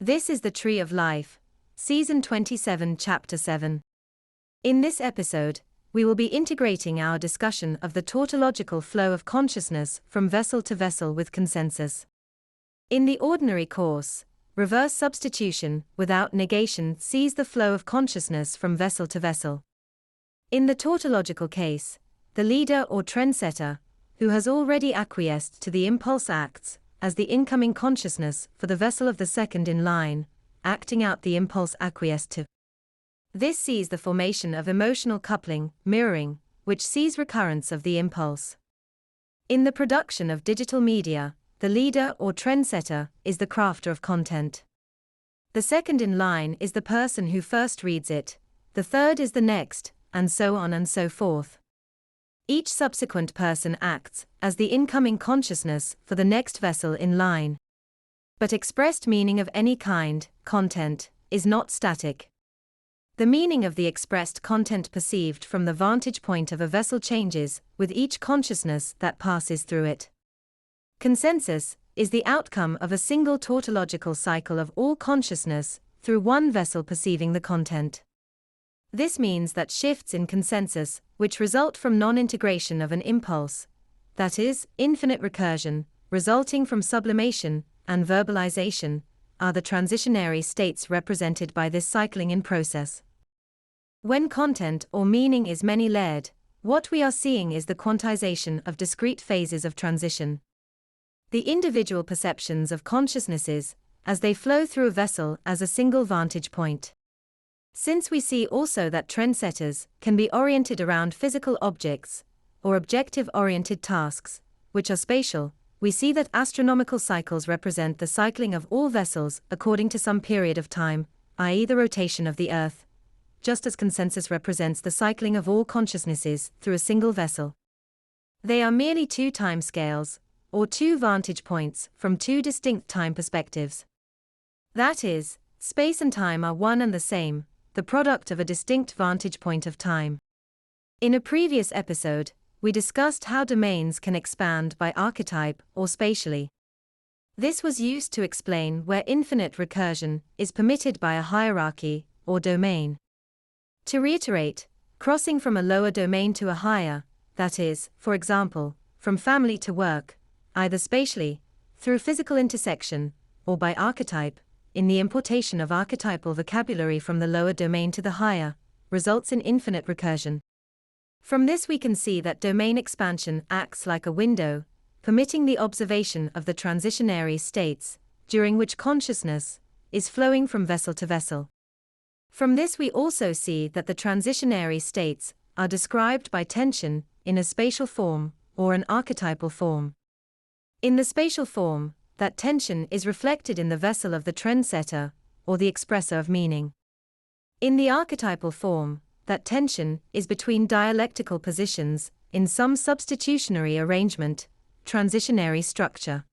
This is the Tree of Life, Season 27, Chapter 7. In this episode, we will be integrating our discussion of the tautological flow of consciousness from vessel to vessel with consensus. In the ordinary course, reverse substitution without negation sees the flow of consciousness from vessel to vessel. In the tautological case, the leader or trendsetter, who has already acquiesced to the impulse, acts as the incoming consciousness for the vessel of the second in line, acting out the impulse acquiesced to. This sees the formation of emotional coupling, mirroring, which sees recurrence of the impulse. In the production of digital media, the leader or trendsetter is the crafter of content. The second in line is the person who first reads it, the third is the next, and so on and so forth. Each subsequent person acts as the incoming consciousness for the next vessel in line. But expressed meaning of any kind, content, is not static. The meaning of the expressed content perceived from the vantage point of a vessel changes with each consciousness that passes through it. Consensus is the outcome of a single tautological cycle of all consciousness through one vessel perceiving the content. This means that shifts in consensus, which result from non-integration of an impulse, that is, infinite recursion, resulting from sublimation and verbalization, are the transitionary states represented by this cycling in process. When content or meaning is many-layered, what we are seeing is the quantization of discrete phases of transition. The individual perceptions of consciousnesses, as they flow through a vessel as a single vantage point. Since we see also that trendsetters can be oriented around physical objects, or objective-oriented tasks, which are spatial, we see that astronomical cycles represent the cycling of all vessels according to some period of time, i.e. the rotation of the Earth, just as consensus represents the cycling of all consciousnesses through a single vessel. They are merely two time scales, or two vantage points from two distinct time perspectives. That is, space and time are one and the same, the product of a distinct vantage point of time. In a previous episode, we discussed how domains can expand by archetype or spatially. This was used to explain where infinite recursion is permitted by a hierarchy or domain. To reiterate, crossing from a lower domain to a higher, that is, for example, from family to work, either spatially, through physical intersection, or by archetype, in the importation of archetypal vocabulary from the lower domain to the higher, results in infinite recursion. From this we can see that domain expansion acts like a window, permitting the observation of the transitionary states, during which consciousness is flowing from vessel to vessel. From this we also see that the transitionary states are described by tension in a spatial form or an archetypal form. In the spatial form, that tension is reflected in the vessel of the trendsetter, or the expressor of meaning. In the archetypal form, that tension is between dialectical positions, in some substitutionary arrangement, transitionary structure.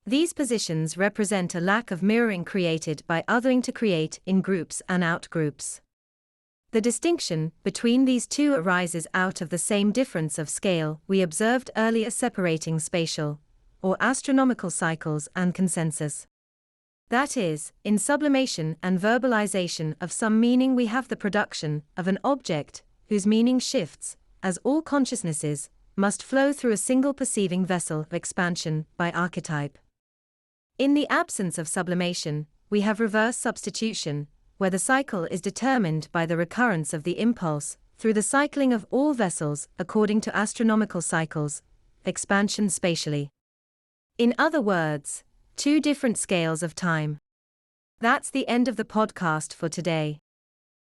These positions represent a lack of mirroring created by othering to create in groups and outgroups. The distinction between these two arises out of the same difference of scale we observed earlier separating spatial, or astronomical cycles and consensus. That is, in sublimation and verbalization of some meaning we have the production of an object, whose meaning shifts, as all consciousnesses must flow through a single perceiving vessel of expansion by archetype. In the absence of sublimation, we have reverse substitution, where the cycle is determined by the recurrence of the impulse, through the cycling of all vessels according to astronomical cycles, expansion spatially. In other words, two different scales of time. That's the end of the podcast for today.